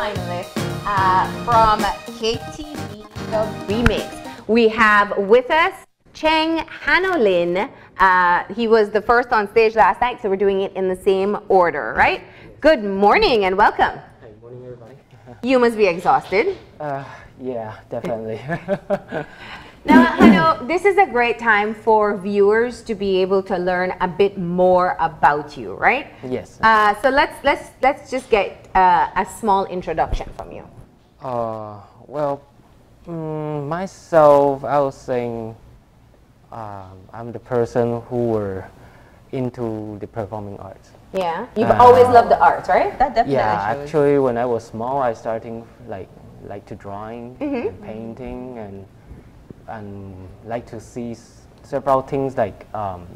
finalist from KTV The Remix. We have with us Cheng-Hano Lin. He was the first on stage last night, so we're doing it in the same order, right? Good morning and welcome. Hey, morning everybody. You must be exhausted. Yeah, definitely. Now, Hano, this is a great time for viewers to be able to learn a bit more about you, right? Yes. So let's just get a small introduction from you. Well, myself, I was saying I'm the person who were into the performing arts. Yeah, you've always loved the arts, right? That definitely Yeah, shows. actually, when I was small, I started like to drawing and painting and like to see several things like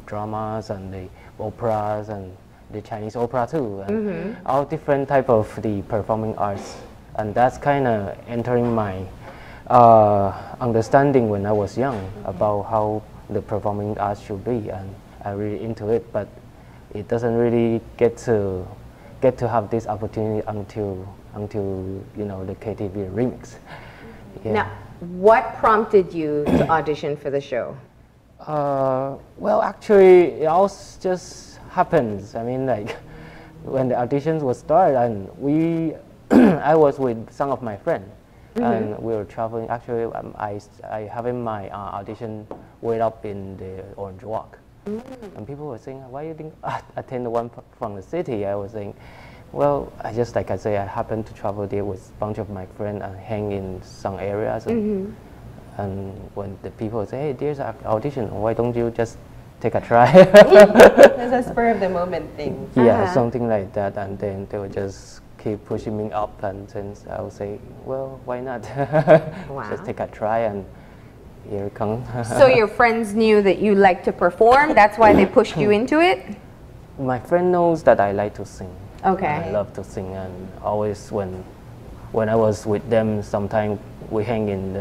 dramas and the operas and the Chinese opera too, and all different type of the performing arts, and that's kind of entering my understanding when I was young about how the performing arts should be, and I really into it, but it doesn't really get to have this opportunity until you know the KTV remix. Yeah. Now, what prompted you to audition for the show? Well, actually, it all just happens. I mean, like when the auditions was started, and I was with some of my friends, and we were traveling. Actually, I having my audition way up in the Orange Walk, and people were saying, "Why you didn't attend the one from the city?" I was saying, well, I happened to travel there with a bunch of my friends and hang in some areas. And when the people say, hey, there's an audition, why don't you just take a try? It's a spur of the moment thing. Yeah, something like that. And then they would just keep pushing me up. And then I would say, well, why not? Just take a try, and here it comes. So your friends knew that you liked to perform, that's why they pushed you into it? My friend knows that I like to sing. Okay. I love to sing, and always when I was with them, sometimes we hang in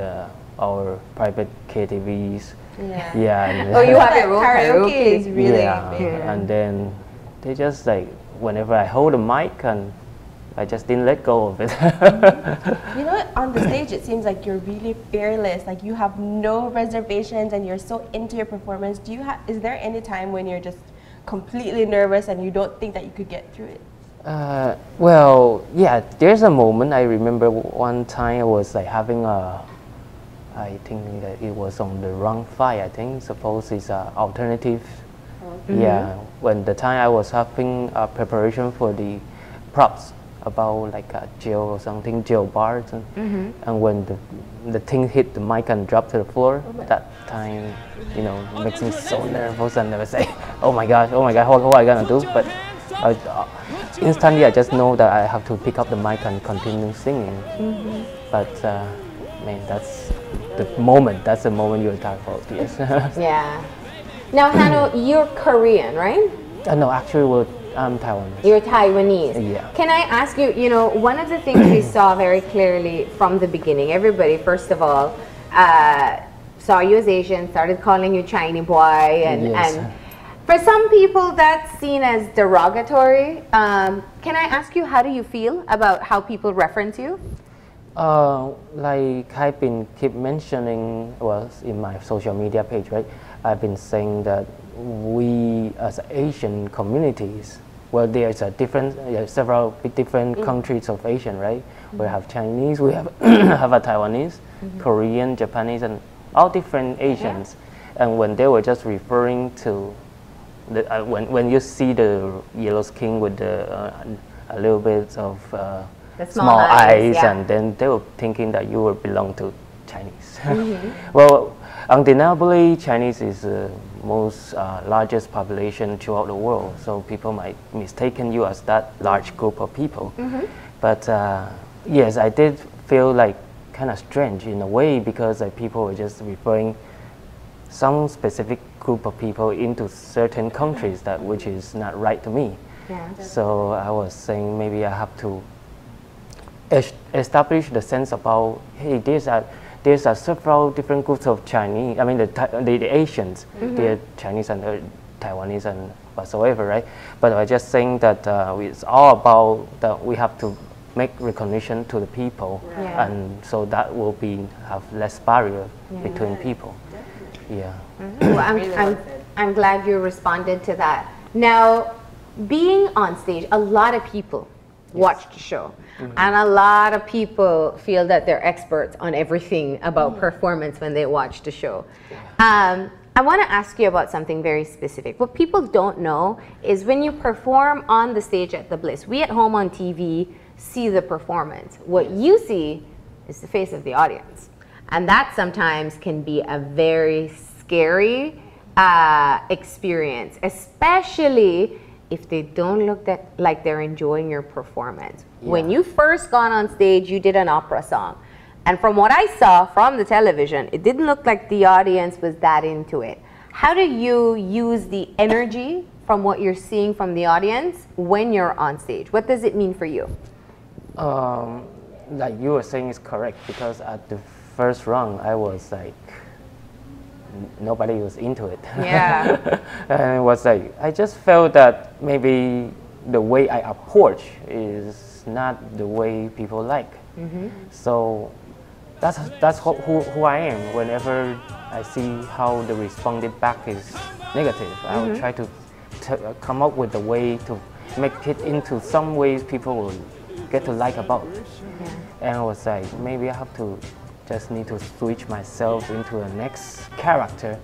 our private KTVs. Yeah. Yeah. Oh, you have your own karaoke is really yeah. big. And then they just like whenever I hold a mic, and I just didn't let go of it. You know what? On the stage, it seems like you're really fearless. Like you have no reservations, and you're so into your performance. Is there any time when you're just completely nervous and you don't think that you could get through it? Well, yeah, there's a moment. I remember one time I was like having I think that it was on the Run 5, I think. Suppose it's an alternative. Yeah, when the time I was having a preparation for the props about like a jail or something, jail bars, and when the thing hit the mic and dropped to the floor, that time, you know, makes me so nervous, and I was like, oh my gosh, what am I gonna do? But instantly I just know that I have to pick up the mic and continue singing. But man, that's the moment you're talking about, yes. Yeah. Now, Hano, you're Korean, right? No, actually, I'm Taiwanese. You're Taiwanese. Yeah. Can I ask you, you know, one of the things we saw very clearly from the beginning, everybody, first of all, saw you as Asian, started calling you Chinese boy, and for some people that's seen as derogatory. Can I ask you, how do you feel about how people reference you? Like I've been keep mentioning, well, in my social media page, right? I've been saying that we as Asian communities, well, there's a different, several different countries of Asian, right? We have Chinese, we have have a Taiwanese, Korean, Japanese, and all different Asians. And when they were just referring to the, when you see the yellow skin with the a little bit of the small eyes, and then they were thinking that you would belong to Chinese. Well, undeniably, Chinese is the most largest population throughout the world, so people might mistaken you as that large group of people. But yes, I did feel like kind of strange in a way, because like, people were just referring some specific group of people into certain countries, that which is not right to me. So I was saying maybe I have to establish the sense about, hey, there's several different groups of Chinese. I mean the Asians, they're Chinese and Taiwanese and whatsoever, right? But I was just saying that it's all about that we have to make recognition to the people, Yeah. and so that will be have less barrier between people. Yeah. Well, I'm glad you responded to that. Now, being on stage, a lot of people watch the show, and a lot of people feel that they're experts on everything about performance when they watch the show. I want to ask you about something very specific. What people don't know is when you perform on the stage at the Bliss, we at home on TV see the performance. What you see is the face of the audience. And that sometimes can be a very scary experience, especially if they don't look like they're enjoying your performance. Yeah. When you first got on stage, you did an opera song. And from what I saw from the television, it didn't look like the audience was that into it. How do you use the energy from what you're seeing from the audience when you're on stage? What does it mean for you? Like you were saying is correct, because at the first round, I was like, nobody was into it. Yeah. And it was like, I just felt that maybe the way I approach is not the way people like. So that's who I am. Whenever I see how the responded back is negative, I will try to come up with a way to make it into some ways people will get to like about. And I was like, maybe I have to just need to switch myself into a next character,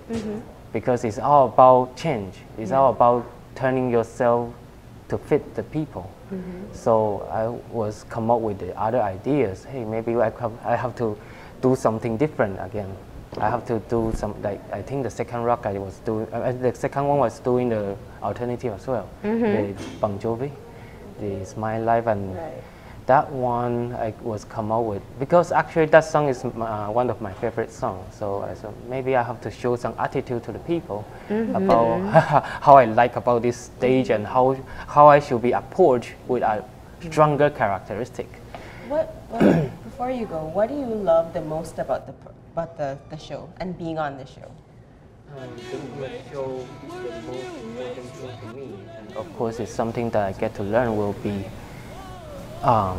because it's all about change. It's all about turning yourself to fit the people. So I was come up with the other ideas. Hey, maybe I have to do something different again. I have to do some, like, I think the second rock I was doing, the second one was doing the alternative as well, the Bon Jovi, the It's My Life, and that one I was come out with, because actually that song is one of my favorite songs. So I said, maybe I have to show some attitude to the people about how I like about this stage and how I should be approached with a stronger characteristic. Before you go, what do you love the most about the show and being on the show? I think the show is the most important thing to me. And of course, it's something that I get to learn will be I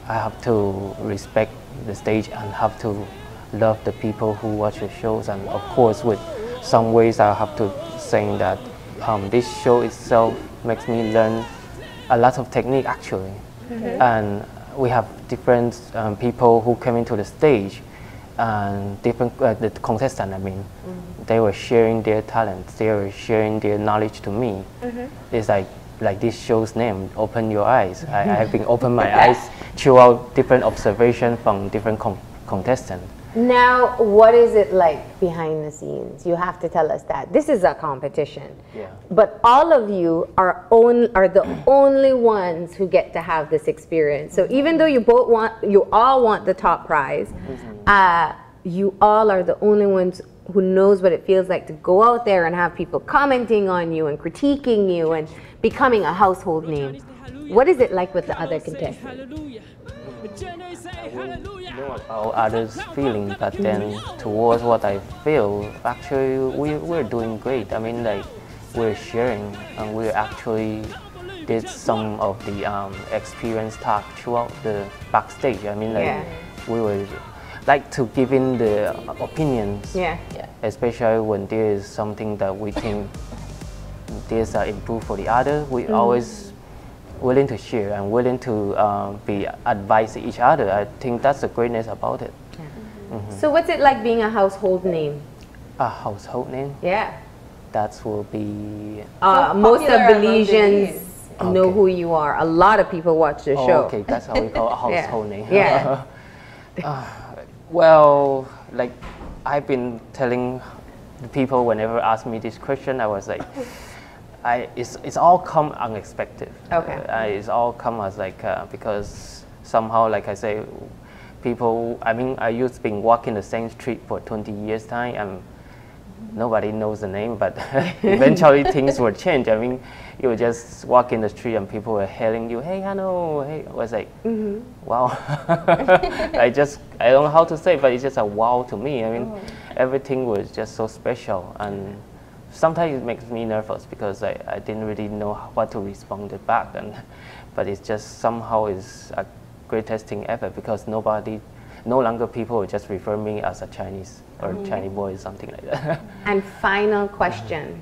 have to respect the stage and have to love the people who watch the shows. And of course, with some ways I have to say that this show itself makes me learn a lot of technique actually. And we have different people who came into the stage, and different the contestants, I mean, they were sharing their talents, they were sharing their knowledge to me. It's like this show's name, Open Your Eyes. I have been open my eyes throughout different observations from different contestants. Now, what is it like behind the scenes? You have to tell us that. This is a competition. Yeah. But all of you are the only ones who get to have this experience. So even though you all want the top prize, you all are the only ones who knows what it feels like to go out there and have people commenting on you and critiquing you and becoming a household name. What is it like with the other contestants? I will know about others' feelings, but then towards what I feel, actually we're doing great. I mean, like, we're sharing, and we actually did some of the experience talk throughout the backstage. I mean, like, we were like to give in the opinions, especially when there is something that we think there's an improve for the other. We always willing to share and willing to be advise each other. I think that's the greatness about it. So what's it like being a household name? A household name? Yeah. That will be... most of Belizeans know who you are. A lot of people watch the show. Okay, that's how we call a household name. Yeah. Well, like I've been telling the people whenever ask me this question, I was like, it's all come unexpected. Okay. It's all come as like because somehow, like I say, people. I mean, I used to been walking the same street for 20 years time, and nobody knows the name. But eventually, things will change. I mean, you would just walk in the street and people were hailing you, "Hey, Hano!" Hey, I was like, wow. I don't know how to say, but it's just a wow to me. I mean, everything was just so special, and sometimes it makes me nervous because I didn't really know what to respond back, but it's just somehow is a greatest thing ever, because no longer people will just refer me as a Chinese or Chinese boy or something like that. And final question,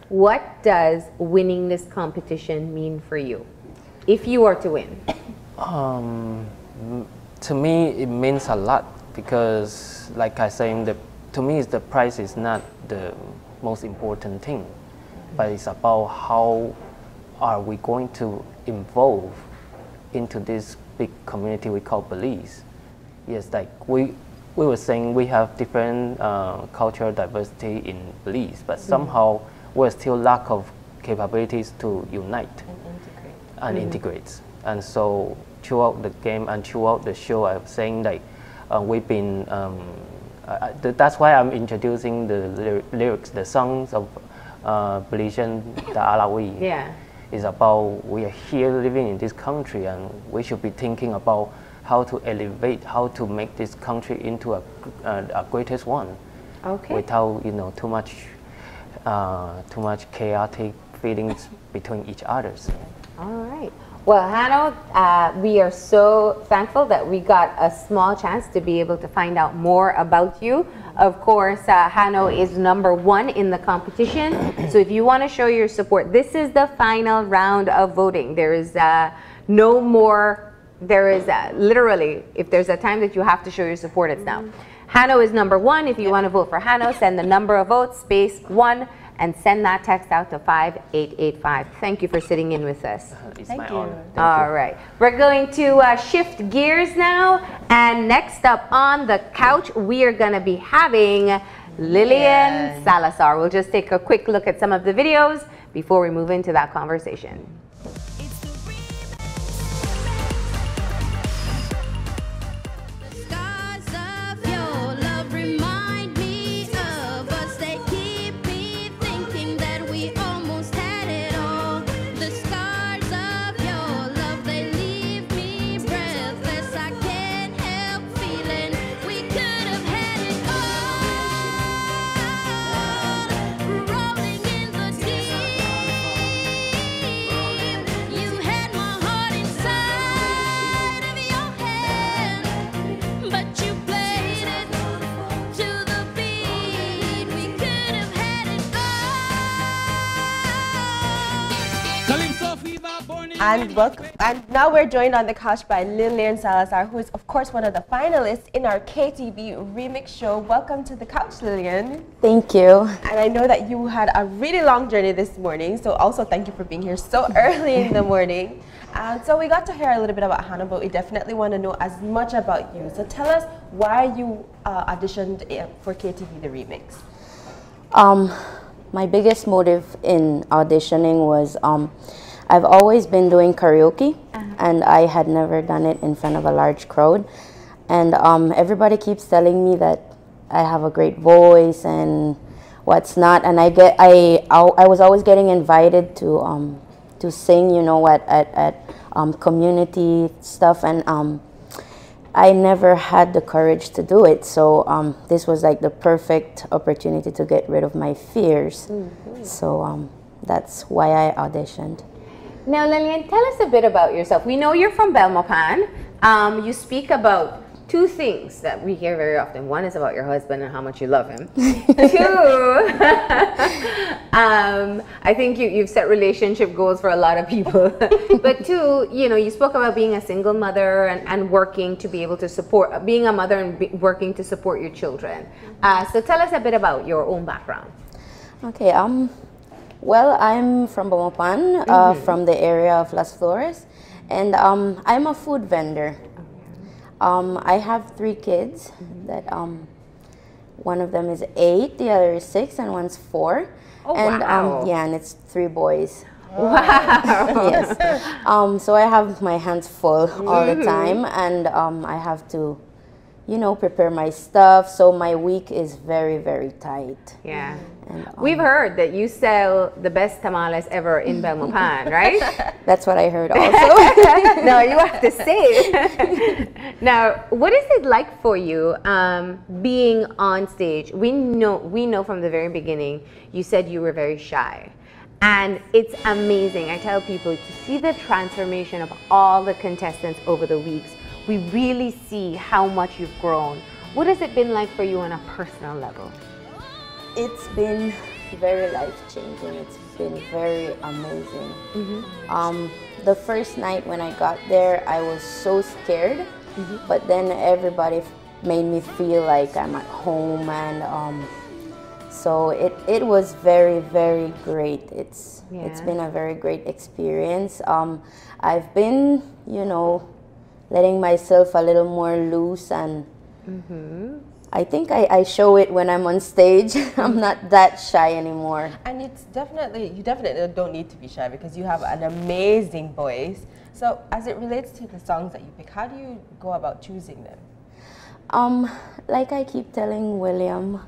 what does winning this competition mean for you, if you were to win? To me, it means a lot, because like I saying, to me, the prize is not the most important thing, but it's about how are we going to evolve into this big community we call Belize. Yes, like we were saying, we have different cultural diversity in Belize, but somehow we're still lack of capabilities to unite and integrate. And so throughout the game and throughout the show, I'm saying like we've been. That's why I'm introducing the lyrics, the songs of Belizean, the Alawi. Yeah. Is about we are here living in this country, and we should be thinking about how to elevate, how to make this country into a greatest one. Okay. Without too much chaotic feelings between each others. All right. Well, Hano, we are so thankful that we got a small chance to be able to find out more about you. Of course, Hano is #1 in the competition. So if you want to show your support, this is the final round of voting. There is no more, there is literally, if there's a time that you have to show your support, it's now. Hano is #1. If you want to vote for Hano, send the number of votes, space 1, and send that text out to 5885. Thank you for sitting in with us. It's my honor. All right. We're going to shift gears now. And next up on the couch, we are going to be having Lilian Salazar. We'll just take a quick look at some of the videos before we move into that conversation. And now we're joined on the couch by Lilian Salazar, who is of course one of the finalists in our KTV remix show. Welcome to the couch, Lilian. Thank you. And I know that you had a really long journey this morning, so also thank you for being here so early in the morning. So we got to hear a little bit about Hano, but we definitely want to know as much about you. So tell us why you auditioned for KTV the remix. My biggest motive in auditioning was I've always been doing karaoke, and I had never done it in front of a large crowd. And everybody keeps telling me that I have a great voice and what's not. And I was always getting invited to sing, you know, at community stuff, and I never had the courage to do it. So this was like the perfect opportunity to get rid of my fears. So that's why I auditioned. Now, Lilian, tell us a bit about yourself. We know you're from Belmopan. You speak about two things that we hear very often. One is about your husband and how much you love him. Two, I think you've set relationship goals for a lot of people. But two, you spoke about being a single mother and working to be able to support, being a mother and working to support your children. So tell us a bit about your own background. Okay, well, I'm from Belmopan, from the area of Las Flores, and I'm a food vendor. I have 3 kids. That one of them is 8, the other is 6, and one's 4. Oh, and wow. Yeah, and it's 3 boys. Wow. Yes. So I have my hands full all the time, and I have to, prepare my stuff. So my week is very, very tight. Yeah. And, we've heard that you sell the best tamales ever in Belmopan, right? That's what I heard also. No, you have to say it. Now, what is it like for you being on stage? We know from the very beginning, you said you were very shy. And it's amazing. I tell people to see the transformation of all the contestants over the weeks. We really see how much you've grown. What has it been like for you on a personal level? It's been very life-changing. It's been very amazing. The first night when I got there, I was so scared, but then everybody made me feel like I'm at home, and so it was very, very great. It's been a very great experience. I've been, you know, letting myself a little more loose, and I think I show it when I'm on stage. I'm not that shy anymore. And it's definitely, you definitely don't need to be shy because you have an amazing voice. So as it relates to the songs that you pick, how do you go about choosing them? Like I keep telling William,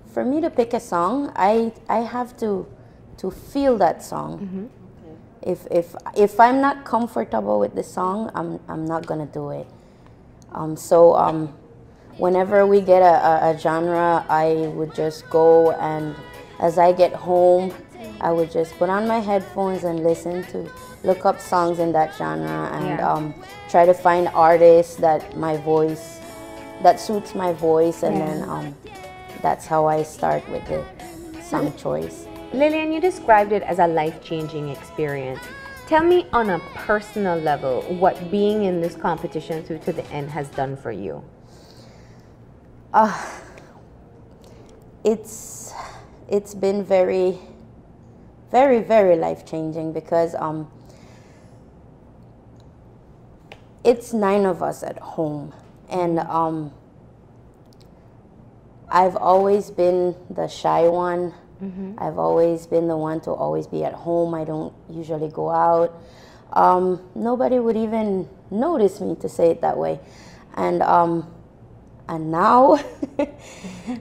for me to pick a song, I have to feel that song. If I'm not comfortable with the song, I'm not gonna do it. Whenever we get a genre, I would just go, and as I get home, I would just put on my headphones and look up songs in that genre, and try to find artists that suits my voice, and then that's how I start with the song choice. Lilian, you described it as a life-changing experience. Tell me on a personal level what being in this competition through to the end has done for you. It's been very, very, very life-changing because it's 9 of us at home, and I've always been the shy one. I've always been the one to always be at home. I don't usually go out. Nobody would even notice me, to say it that way. And now,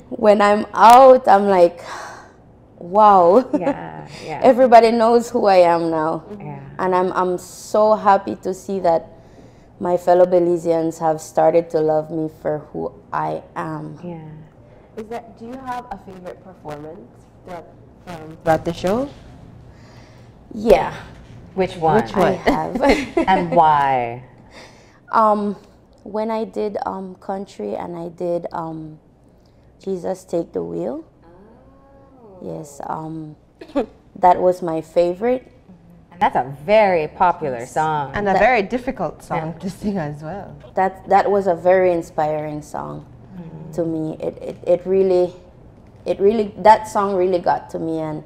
when I'm out, I'm like, wow. Everybody knows who I am now. And I'm so happy to see that my fellow Belizeans have started to love me for who I am. Do you have a favorite performance throughout the show? Yeah. Which one? I have. And why? When I did country, and I did Jesus Take the Wheel. Yes, that was my favorite. And that's a very popular song. And a very difficult song to sing as well. That was a very inspiring song to me. It really, that song really got to me. And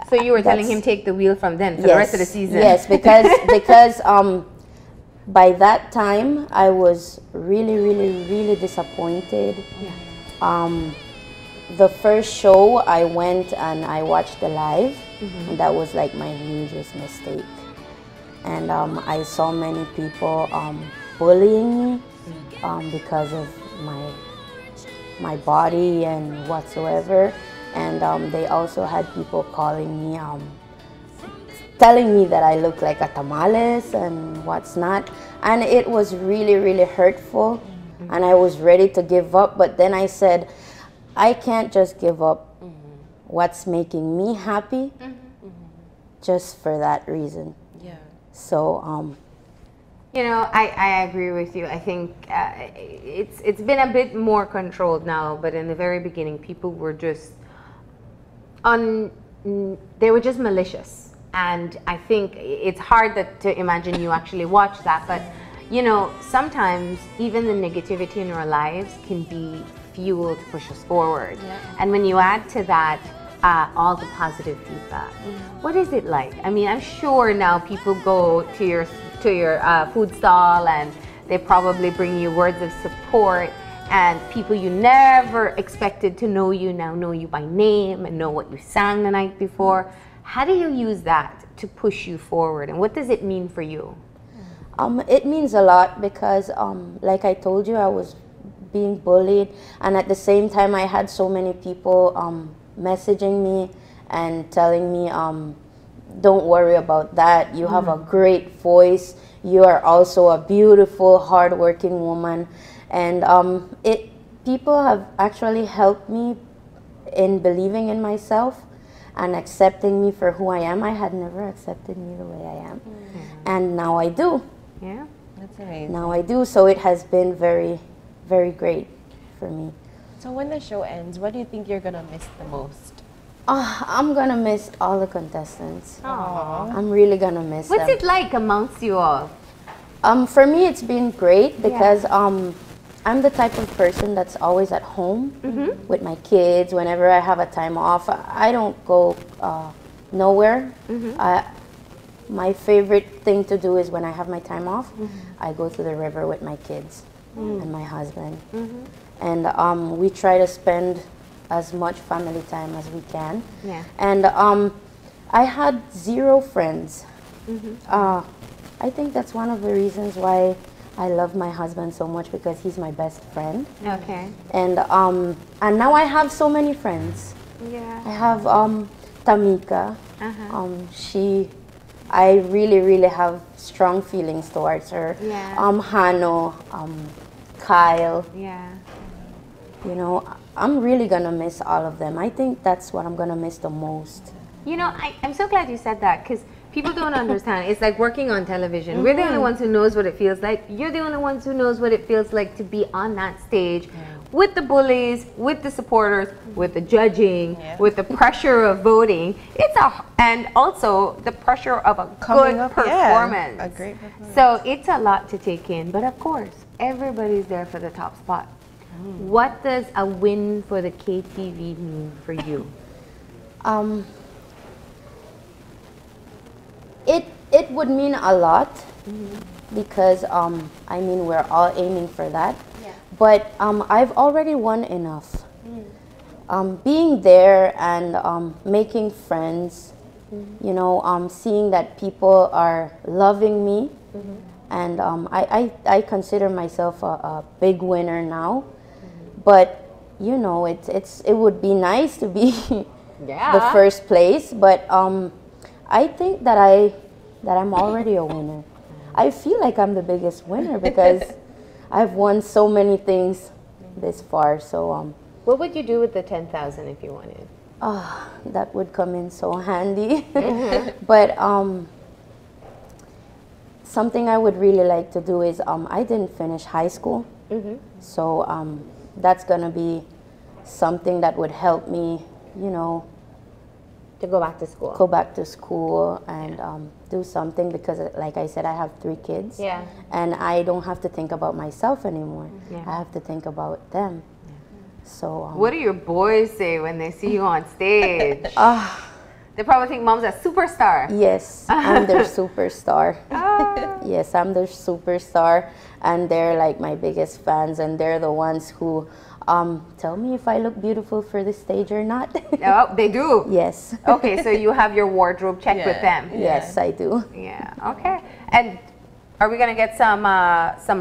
so you were telling him take the wheel from them for the rest of the season? Yes, because by that time I was really, really, really disappointed. The first show I went and I watched the live, and that was like my hugest mistake. And I saw many people bullying me because of my body and whatsoever. And they also had people calling me, telling me that I look like a tamales and what's not. And it was really, really hurtful. And I was ready to give up. But then I said, I can't just give up what's making me happy just for that reason. So, you know, I agree with you. I think it's been a bit more controlled now, but in the very beginning, people were just they were just malicious. And I think it's hard to imagine you actually watch that, but you know, sometimes even the negativity in our lives can be fuel to push us forward. And when you add to that all the positive feedback, what is it like? I mean, I'm sure now people go to your food stall and they probably bring you words of support, and people you never expected to know you now know you by name and know what you sang the night before. How do you use that to push you forward, and what does it mean for you? It means a lot because, like I told you, I was being bullied, and at the same time I had so many people messaging me and telling me, don't worry about that, you have a great voice, you are also a beautiful, hardworking woman. And people have actually helped me in believing in myself. and accepting me for who I am. I had never accepted me the way I am. And now I do. Yeah. That's amazing. Now I do. So it has been very, very great for me. So when the show ends, what do you think you're gonna miss the most? I'm gonna miss all the contestants. Aww. I'm really gonna miss What's them. it like amongst you all? For me, it's been great because I'm the type of person that's always at home with my kids. Whenever I have a time off, I don't go nowhere. My favorite thing to do is when I have my time off, I go to the river with my kids and my husband. And we try to spend as much family time as we can. Yeah. And I had 0 friends. I think that's one of the reasons why I love my husband so much, because he's my best friend. Okay. And now I have so many friends. Yeah. I have Tamika. I really have strong feelings towards her. Yeah. Hano, Kyle. Yeah. You know, I'm really gonna miss all of them. I think that's what I'm gonna miss the most. You know, I'm so glad you said that, because people don't understand. It's like working on television. We're the only ones who knows what it feels like. You're the only ones who knows what it feels like to be on that stage with the bullies, with the supporters, with the judging, with the pressure of voting. And also the pressure of a good performance. A great performance. So it's a lot to take in. But of course, everybody's there for the top spot. What does a win for the KTV mean for you? It would mean a lot because I mean, we're all aiming for that. But I've already won enough. Being there and making friends, you know, seeing that people are loving me, and I consider myself a big winner now. But you know, it would be nice to be the first place. But I think that I'm already a winner. I feel like I'm the biggest winner because I've won so many things this far. So what would you do with the 10,000 if you wanted? that would come in so handy. But something I would really like to do is I didn't finish high school, so that's gonna be something that would help me, you know, To go back to school. go back to school and do something, because like I said, I have 3 kids. Yeah. And I don't have to think about myself anymore. Yeah. I have to think about them. So What do your boys say when they see you on stage? They probably think mom's a superstar. yes, I'm their superstar. Yes, I'm their superstar, and they're like my biggest fans, and they're the ones who tell me if I look beautiful for the stage or not. Oh, they do? Yes. Okay, so you have your wardrobe checked with them? Yes, I do. Yeah, okay. And are we going to get some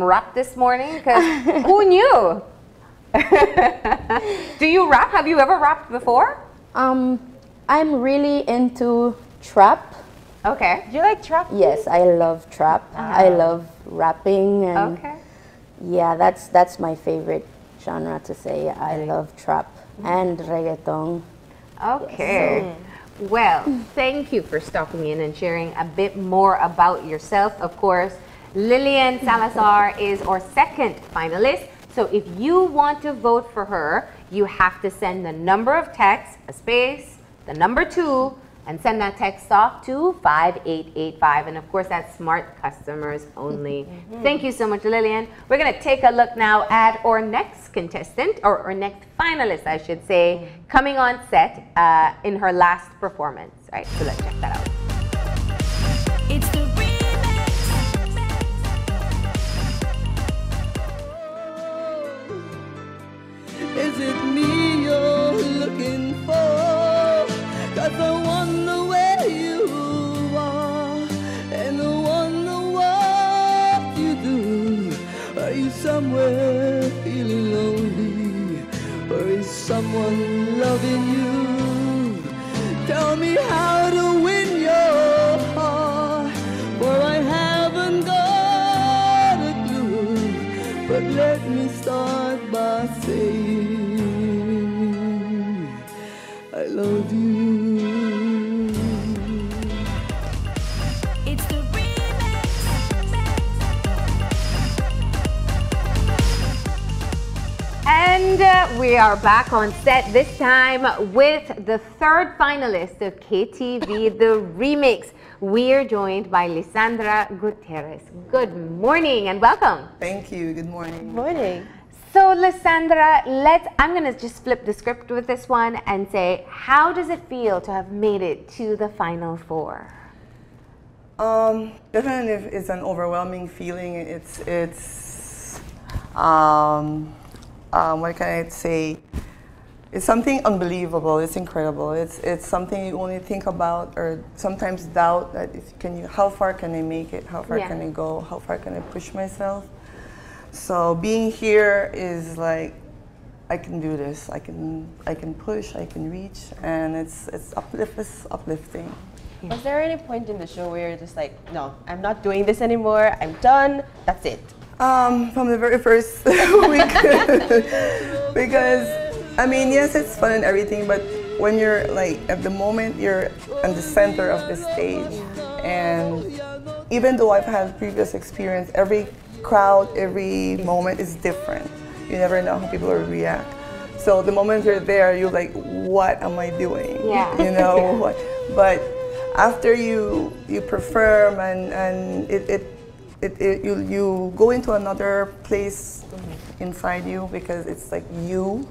rap this morning? Because who knew? Do you rap? Have you ever rapped before? I'm really into trap. Okay. Do you like trap? Yes, I love trap. I love rapping, and yeah, that's my favorite genre to say. I love trap and reggaeton. Okay. Well, thank you for stopping in and sharing a bit more about yourself. Of course, Lilian Salazar is our second finalist. So if you want to vote for her, you have to send the number of text, a space, the number 2, and send that text off to 5885. And of course, that's smart customers only. Thank you so much, Lilian. We're going to take a look now at our next contestant, or our next finalist, I should say, coming on set in her last performance. All right, so let's check that out. It's the remix. Is it me you're looking for? 'Cause I wonder where you are, and I wonder what you do. Are you somewhere feeling lonely, or is someone loving you? Tell me how to win your heart, for I haven't got a clue. But let me start by saying I love you. And we are back on set, this time with the third finalist of KTV, the remix. We are joined by Lisandra Gutierrez. Good morning and welcome. Thank you. Good morning. Morning. So Lisandra, I'm going to just flip the script with this one and say, how does it feel to have made it to the final four? Definitely it's an overwhelming feeling. What can I say? It's something unbelievable. It's incredible. It's something you only think about or sometimes doubt that how far can I make it? How far can I go? How far can I push myself? So being here is like, I can do this. I can push. I can reach, and it's uplifting. Was there any point in the show where you're just like, no, I'm not doing this anymore. I'm done. That's it. From the very first week, because I mean, yes, it's fun and everything, but when you're like at the moment you're at the center of the stage, and even though I've had previous experience, every crowd, every moment is different. You never know how people will react. So the moment you're there, you're like, what am I doing? Yeah. You know, but after you perform and you go into another place inside you, because it's like you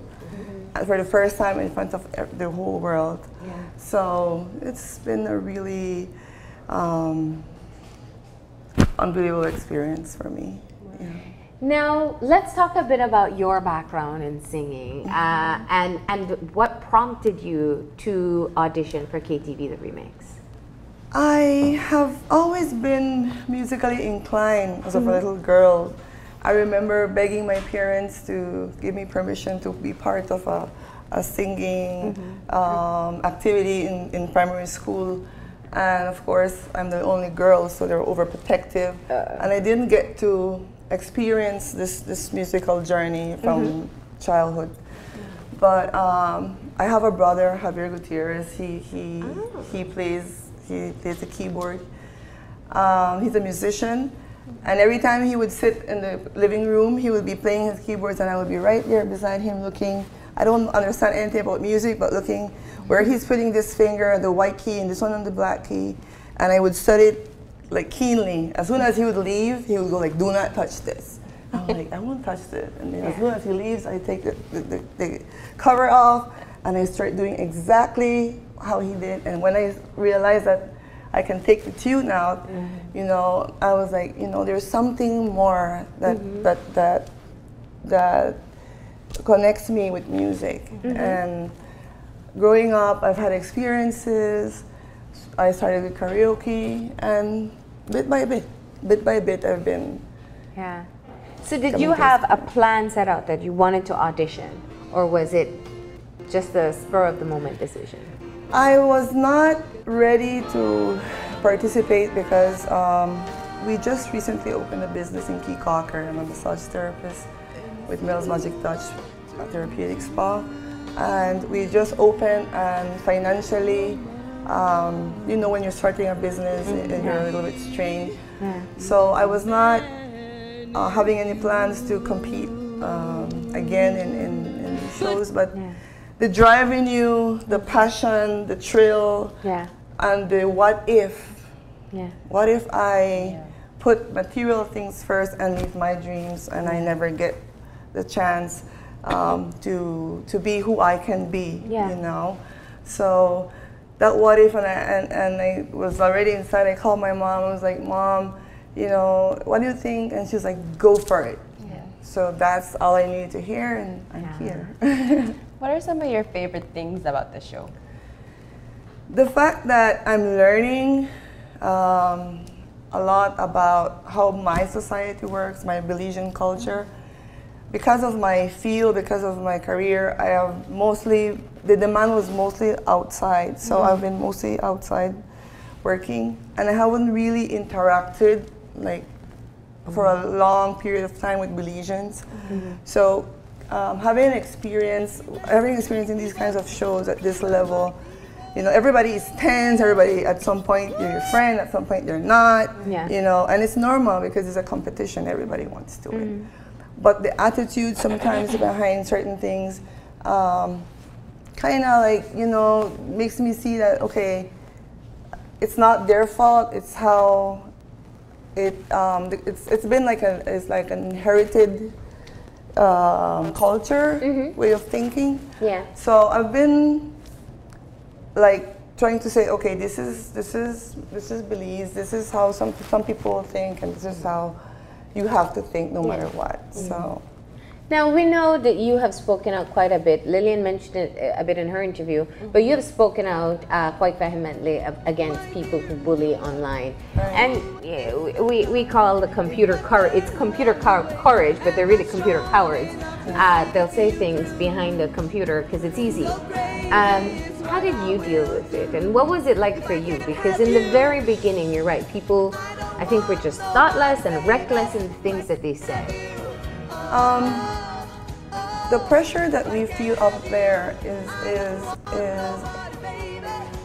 for the first time in front of the whole world. Yeah. So it's been a really unbelievable experience for me. Yeah. Now, let's talk a bit about your background in singing and what prompted you to audition for KTV, the remix. I have always been musically inclined as a little girl. I remember begging my parents to give me permission to be part of a singing activity in primary school. And of course, I'm the only girl, so they're overprotective. And I didn't get to experience this musical journey from childhood. But I have a brother, Javier Gutierrez. He plays the keyboard. He's a musician, and every time he would sit in the living room, he would be playing his keyboards, and I would be right there beside him looking. I don't understand anything about music, but looking where he's putting this finger on the white key and this one on the black key, and I would study it like keenly. As soon as he would leave, he would go like, "Do not touch this." I'm like, "I won't touch this." And then as soon as he leaves, I take the cover off, and I start doing exactly how he did. And when I realized that I can take the tune out, you know, I was like, you know, there's something more that connects me with music. And growing up, I've had experiences. I started with karaoke, and bit by bit, I've been. Yeah. So did you have a plan set out that you wanted to audition, or was it just a spur of the moment decision? I was not ready to participate because we just recently opened a business in Key Cocker. I'm a massage therapist with Mel's Magic Touch Therapeutic Spa. And we just opened, and financially, you know, when you're starting a business, you're a little bit strained. So I was not having any plans to compete again in shows, but the drive in you, the passion, the thrill, and the what if. What if I put material things first and leave my dreams, and I never get the chance to be who I can be, you know? So that what if, and I was already inside. I called my mom. I was like, "Mom, you know, what do you think?" And she was like, "Go for it." So that's all I needed to hear, and I'm here. What are some of your favorite things about the show? The fact that I'm learning a lot about how my society works, my Belizean culture. Because of my field, because of my career, I have mostly, the demand was mostly outside. So I've been mostly outside working, and I haven't really interacted like for a long period of time with Belizeans. So having experience in these kinds of shows at this level, you know, everybody is tense, everybody at some point you're your friend, at some point you're not, you know, and it's normal because it's a competition, everybody wants to win. but the attitude sometimes behind certain things kind of like, you know, makes me see that, okay, it's not their fault, it's how it's been like it's like an inherited culture, way of thinking. Yeah. So I've been like trying to say, okay, this is Belize, this is how some people think, and this is how you have to think no matter what. So. Now, we know that you have spoken out quite a bit. Lilian mentioned it a bit in her interview, but you have spoken out quite vehemently against people who bully online. Right. And yeah, we call the computer it's computer courage, but they're really computer cowards. They'll say things behind the computer because it's easy. How did you deal with it? And what was it like for you? Because in the very beginning, you're right, people, I think, were just thoughtless and reckless in the things that they said. The pressure that we feel up there is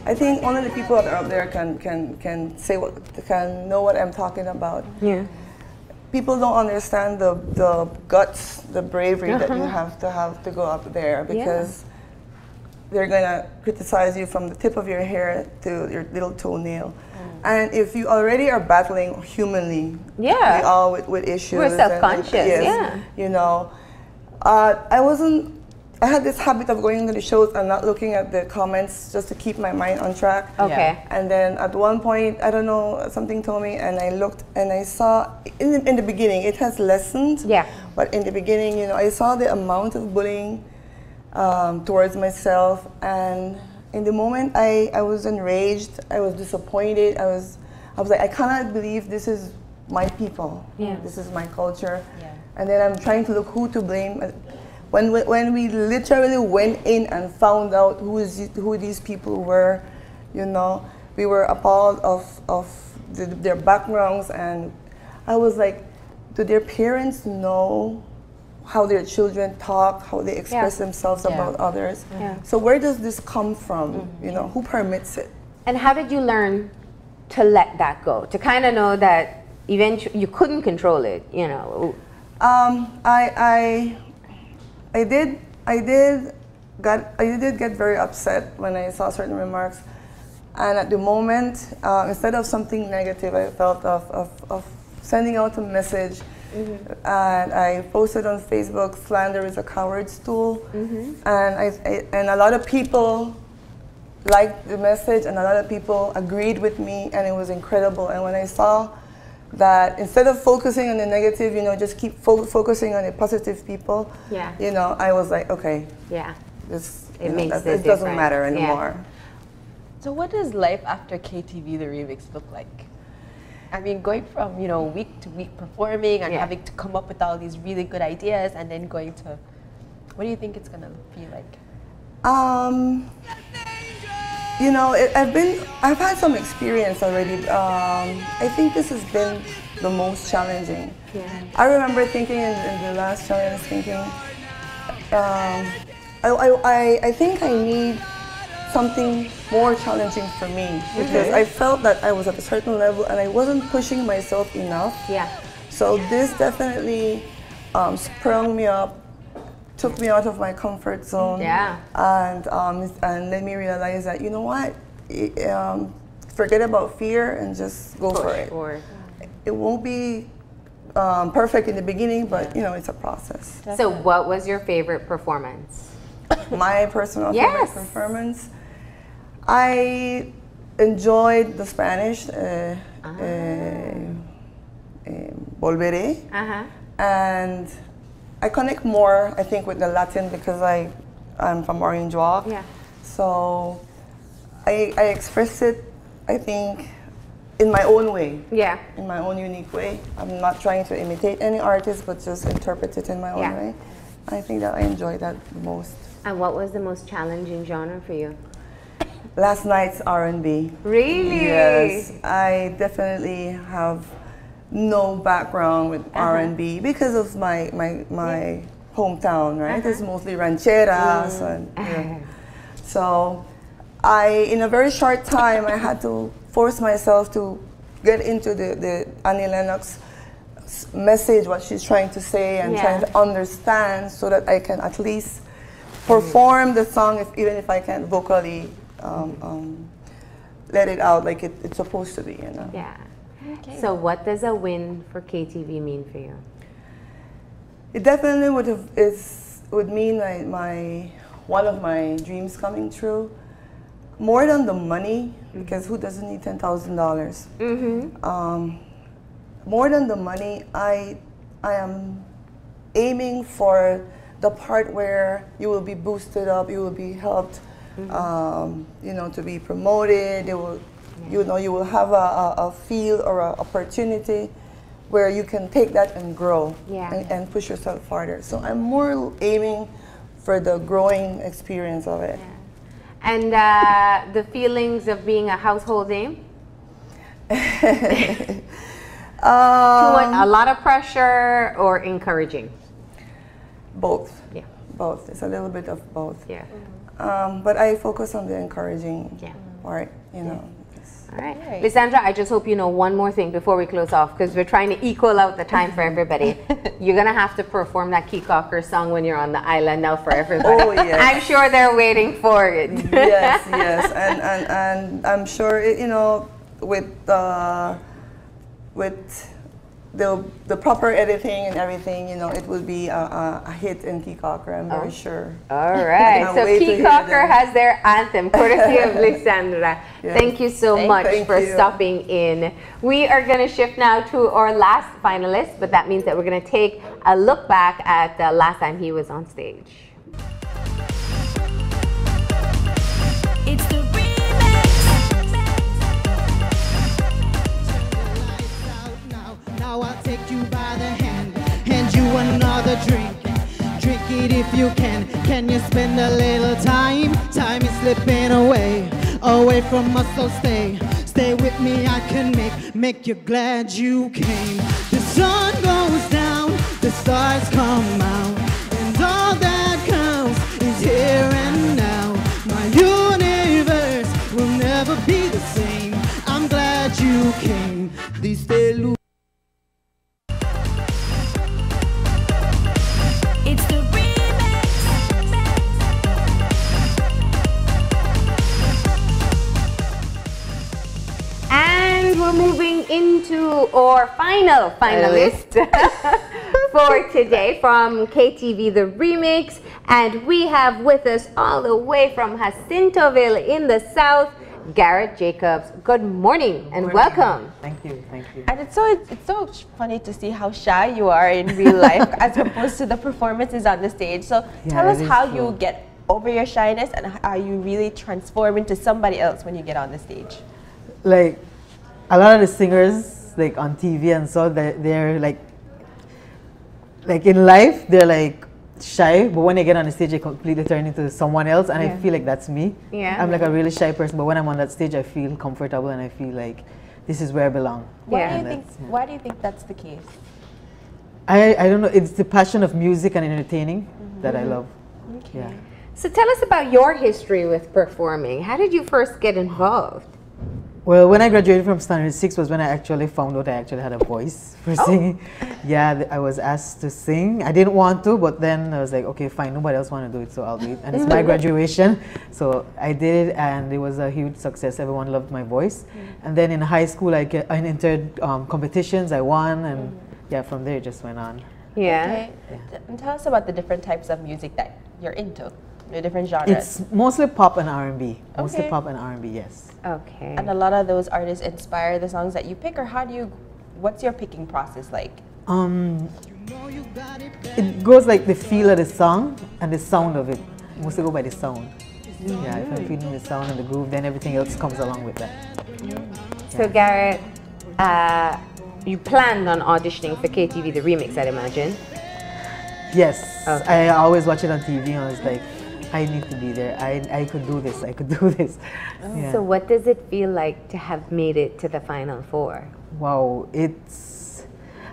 I think only the people that are up there can say can know what I'm talking about. Yeah. People don't understand the guts, the bravery that you have to go up there, because they're gonna criticize you from the tip of your hair to your little toenail. And if you already are battling humanly, we all with issues. We're self-conscious, yes, you know. I had this habit of going into the shows and not looking at the comments just to keep my mind on track. Okay. And then at one point, I don't know, something told me, and I looked and I saw, in the beginning, it has lessened. Yeah. But in the beginning, you know, I saw the amount of bullying towards myself, and in the moment I was enraged, I was disappointed, I was like, I cannot believe this is my people. Yeah. This is my culture. Yeah. And then I'm trying to look who to blame. When we literally went in and found out who these people were, you know, we were appalled of their backgrounds, and I was like, do their parents know how their children talk, how they express themselves about others? Yeah. So where does this come from? You know, who permits it? And how did you learn to let that go? To kind of know that eventually you couldn't control it, you know? I did get very upset when I saw certain remarks, and at the moment, instead of something negative, I felt of sending out a message, and I posted on Facebook, "Slander is a coward's tool," and a lot of people liked the message, and a lot of people agreed with me, and it was incredible. And when I saw that instead of focusing on the negative, you know, just keep focusing on the positive people. Yeah. You know, I was like, okay. Yeah. This It doesn't matter anymore. So what does life after KTV the remix look like? I mean, going from, you know, week to week performing and having to come up with all these really good ideas, and then going to, what do you think it's gonna be like? You know, I've had some experience already. I think this has been the most challenging. Yeah. I remember thinking in the last challenge, I was thinking, I think I need something more challenging for me, because I felt that I was at a certain level and I wasn't pushing myself enough. Yeah. So this definitely sprung me up, took me out of my comfort zone, and let me realize that, you know what, forget about fear and just go for it. It won't be perfect in the beginning, but you know, it's a process. So what was your favorite performance? My personal favorite performance, I enjoyed the Spanish, Volveré, and I connect more, I think, with the Latin because I'm from Orange Walk. Yeah. So I express it, I think, in my own way. Yeah. In my own unique way. I'm not trying to imitate any artist, but just interpret it in my own way. I think that I enjoy that the most. And what was the most challenging genre for you? Last night's R&B. Really? Yes. I definitely have no background with R&B because of my hometown, right? It's mostly rancheras. And, so in a very short time, I had to force myself to get into the Annie Lennox message what she's trying to say and trying to understand so that I can at least perform the song, even if I can't vocally let it out like it's supposed to be, you know. Yeah. Okay. So what does a win for KTV mean for you? It definitely would mean like one of my dreams coming true. More than the money, because who doesn't need $10,000? More than the money, I am aiming for the part where you will be boosted up, you will be helped, you know, to be promoted. They will, you know, you will have a field or an opportunity where you can take that and grow and push yourself farther. So I'm more aiming for the growing experience of it. Yeah. And the feelings of being a household name? A lot of pressure or encouraging? Both. Yeah. Both. It's a little bit of both. Yeah. But I focus on the encouraging part, you know. All right. Lisandra, I just hope you know one more thing before we close off, because we're trying to equal out the time for everybody. You're going to have to perform that Kikocker song when you're on the island now for everybody. Oh, yes. I'm sure they're waiting for it. Yes, yes. And I'm sure, you know, with the proper editing and everything, you know, it will be a hit in Kikocker, I'm very sure. All right. So Kikocker has their anthem, courtesy of Lisandra. Yes. Thank you so much for stopping in. We are going to shift now to our last finalist, but that means that we're going to take a look back at the last time he was on stage. It's the Now I'll take you by the hand, hand you another drink. Drink it if you can. Can you spend a little time? Time is slipping away, away from us, so stay. Stay with me, I can make you glad you came. The sun goes down, the stars come out, and all that counts is here and now. My universe will never be the same. I'm glad you came. These days. We're moving into our final finalist for today from KTV The Remix, and we have with us all the way from Jacintoville in the south, Gareth Jacobs. Good morning and welcome. Thank you, thank you. And it's so funny to see how shy you are in real life as opposed to the performances on the stage. So tell us how you get over your shyness and how you really transform into somebody else when you get on the stage. Like, a lot of the singers, like on TV and so, they're like in life, they're like shy, but when they get on the stage, they completely turn into someone else, and I feel like that's me. Yeah. I'm like a really shy person, but when I'm on that stage, I feel comfortable and I feel like this is where I belong. Why do you think that's the case? I don't know. It's the passion of music and entertaining that I love. Okay. Yeah. So tell us about your history with performing. How did you first get involved? Well, when I graduated from Standard 6 was when I actually found out I actually had a voice for singing. Yeah, I was asked to sing. I didn't want to, but then I was like, okay, fine, nobody else want to do it, so I'll do it. And it's my graduation, so I did it, and it was a huge success. Everyone loved my voice. And then in high school, I entered competitions, I won, and yeah, from there it just went on. Yeah. Okay. And tell us about the different types of music that you're into, the different genres. It's mostly pop and R&B. Mostly pop and R&B, yes. Okay. And a lot of those artists inspire the songs that you pick, or what's your picking process like? It goes like the feel of the song and the sound of it. Mostly go by the sound. Yeah, if I'm feeling the sound and the groove, then everything else comes along with that. So Gareth, you planned on auditioning for KTV The Remix, I'd imagine. Yes, I always watch it on TV and I was like, I need to be there. I could do this. I could do this. Yeah. So what does it feel like to have made it to the Final Four? Wow,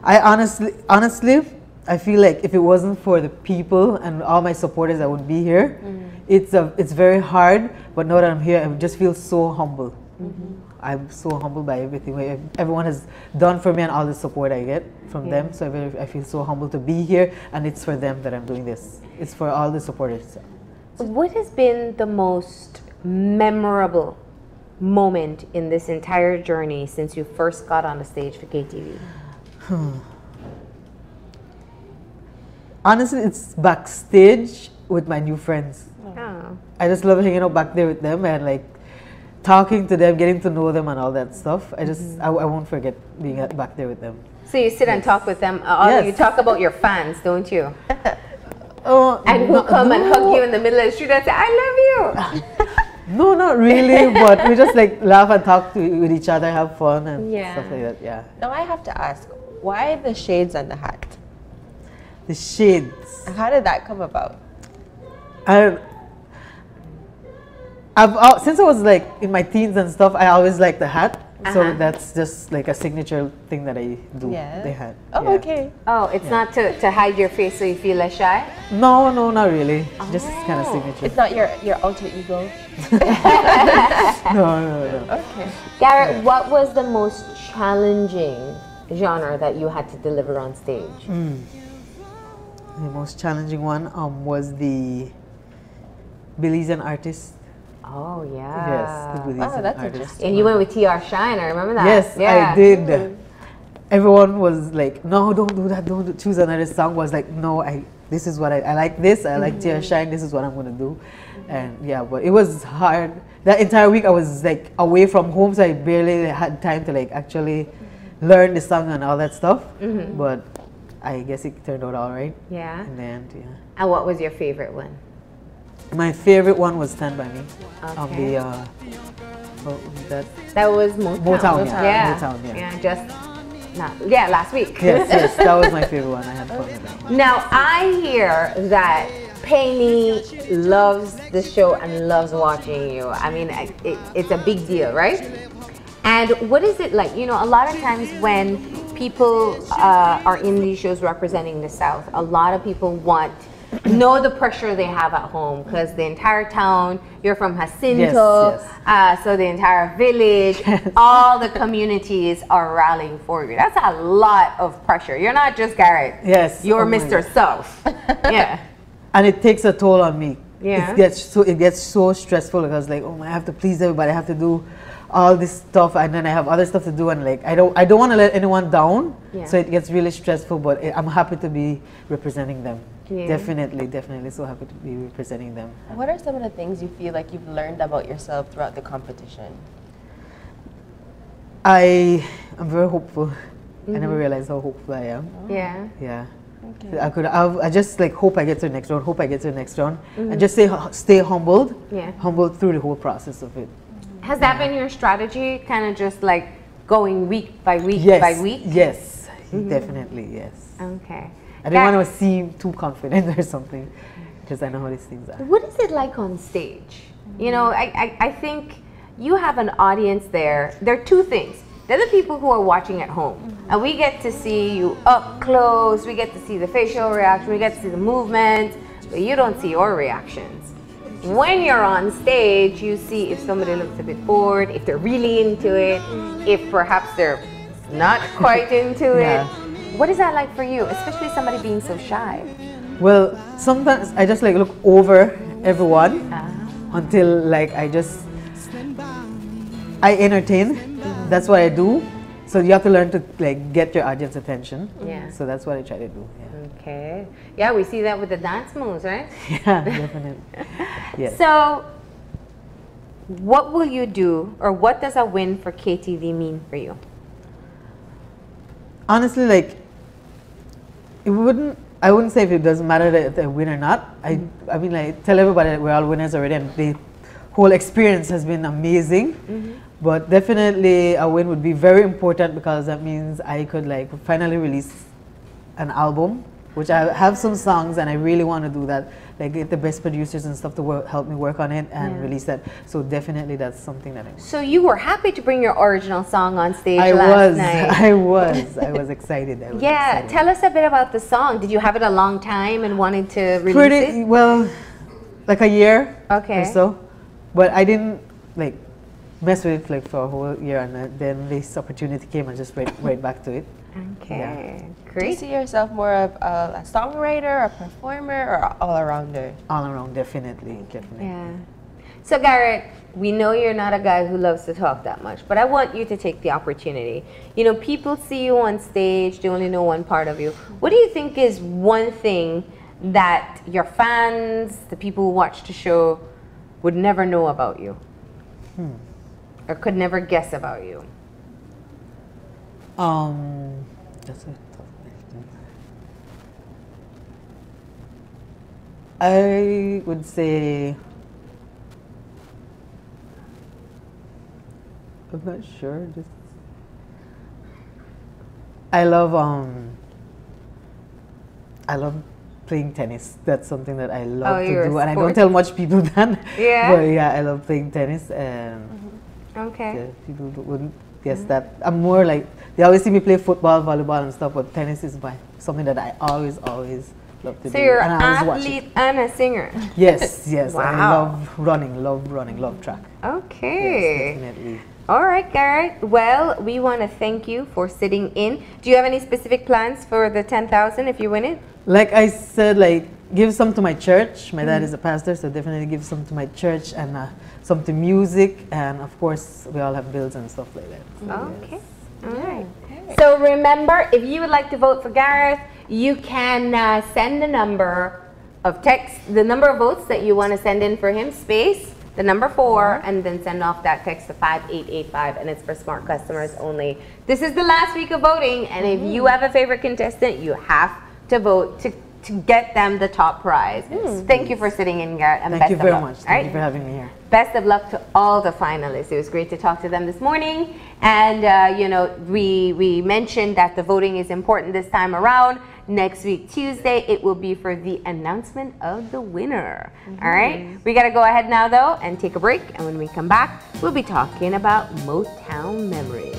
I honestly, I feel like if it wasn't for the people and all my supporters, I wouldn't be here. It's very hard, but now that I'm here, I just feel so humble. I'm so humbled by everything everyone has done for me and all the support I get from them. So I feel so humbled to be here, and it's for them that I'm doing this. It's for all the supporters. What has been the most memorable moment in this entire journey since you first got on the stage for KTV? Honestly, it's backstage with my new friends. Oh. I just love hanging out back there with them and like talking to them, getting to know them and all that stuff. I won't forget being back there with them. So you sit and talk with them. Although you talk about your fans, don't you? Oh, and who come and hug you in the middle of the street and say, "I love you." No, not really, but we just like laugh and talk with each other, have fun and stuff like that. Yeah. Now I have to ask, why the shades and the hat? The shades. How did that come about? Since I was like in my teens and stuff, I always liked the hat. So that's just like a signature thing that I do. Yeah. The hat. Oh, yeah. okay. Oh, it's not to hide your face so you feel less shy? No, not really. Just kind of signature. It's not your alter ego? No. Okay. Gareth, what was the most challenging genre that you had to deliver on stage? The most challenging one was the Belizean artist. Oh, yeah. Yes, the Belizean that's artist. interesting. And you went with TR Shine, I remember that. Yes, yeah. I did. Everyone was like, "No, don't do that. Don't choose another song." Was like, "No, this is what I like. This I like TR Shine. This is what I'm gonna do." And yeah, but it was hard. That entire week I was like away from home, so I barely had time to like actually learn the song and all that stuff. But I guess it turned out all right. Yeah. In the end, yeah. And what was your favorite one? My favorite one was "Stand by Me" on Okay. the That was Motown. Motown, Yeah. Motown, yeah. Last week. Yes, that was my favorite one. I had fun with that one. Now, I hear that Penny loves the show and loves watching you. I mean, it's a big deal, right? And what is it like? You know, a lot of times when people are in these shows representing the South, a lot of people know the pressure they have at home because the entire town, you're from Jacinto, so the entire village, all the communities are rallying for you. That's a lot of pressure. You're not just Gareth. Yes. You're Mr. South. Yeah. And it takes a toll on me. Yeah. It gets so stressful because like, oh, I have to please everybody. I have to do all this stuff, and then I have other stuff to do, and like I don't want to let anyone down. Yeah. So it gets really stressful. But I'm happy to be representing them. Yeah. Definitely, so happy to be representing them. What are some of the things you feel like you've learned about yourself throughout the competition? I am very hopeful. I never realized how hopeful I am. Yeah. Yeah. Okay. I just like hope I get to the next round, and just stay humbled. Yeah. Humbled through the whole process of it. Has that been your strategy? Kind of just like going week by week by week? Yes, definitely, yes. Okay. I didn't want to seem too confident or something, because I know how these things are. What is it like on stage? You know, I think you have an audience there. There are two things. They're the people who are watching at home. And we get to see you up close. We get to see the facial reaction. We get to see the movement. But you don't see your reactions. When you're on stage, you see if somebody looks a bit bored, if they're really into it, if perhaps they're not quite into it. What is that like for you, especially somebody being so shy? Well, sometimes I just like look over everyone until like I entertain. That's what I do. So you have to learn to like get your audience attention. Yeah. So that's what I try to do. Yeah. Okay. Yeah, we see that with the dance moves, right? Yeah, definitely. Yes. So, what will you do, or what does a win for KTV mean for you? Honestly, like, I wouldn't say if it doesn't matter that I win or not. I mean, like, tell everybody that we're all winners already, and the whole experience has been amazing. But definitely a win would be very important, because that means I could like finally release an album, which I have some songs and I really want to do that, like get the best producers and stuff to help me work on it and release that. So definitely that's something that I want. So you were happy to bring your original song on stage last night. I was excited. Yeah, tell us a bit about the song. Did you have it a long time and wanted to release Pretty it? well, like a year Okay. or so. But I didn't like messed with it like for a whole year, and then this opportunity came and just right back to it. Okay, Yeah. Do you great. see yourself more of a songwriter, a performer, or all-arounder? All around, definitely. Yeah. So Garrett, we know you're not a guy who loves to talk that much, but I want you to take the opportunity. You know, people see you on stage, they only know one part of you. What do you think is one thing that your fans, the people who watch the show, would never know about you? Or could never guess about you? That's a tough question. I would say, I'm not sure. Just I love playing tennis. That's something that I love to you're a do, and I sport- don't tell much people that. Yeah? But yeah, I love playing tennis, and Okay. yeah, people wouldn't guess that. I'm more like, they always see me play football, volleyball, and stuff, but tennis is something that I always love to do. So you're and an I always watch it. athlete and a singer. Yes, yes. I Wow. love running, love track. Okay. Yes, definitely. All right, Garrett. Well, we want to thank you for sitting in. Do you have any specific plans for the 10,000 if you win it? Like I said, like, give some to my church. My dad is a pastor, so definitely give some to my church, and some to music, and of course, we all have bills and stuff like that. So, Okay. yes. All right. So remember, if you would like to vote for Gareth, you can send the number of text, the number of votes that you want to send in for him, space, the number 4, and then send off that text to 5885, and it's for smart customers only. This is the last week of voting, and if you have a favorite contestant, you have to vote to get them the top prize. Thank you for sitting in, Garrett, and Thank best you of very luck. much. All Thank right? you for having me here. Best of luck to all the finalists. It was great to talk to them this morning. And, you know, we mentioned that the voting is important this time around. Next week, Tuesday, it will be for the announcement of the winner. All right? We got to go ahead now, though, and take a break. And when we come back, we'll be talking about Motown memories.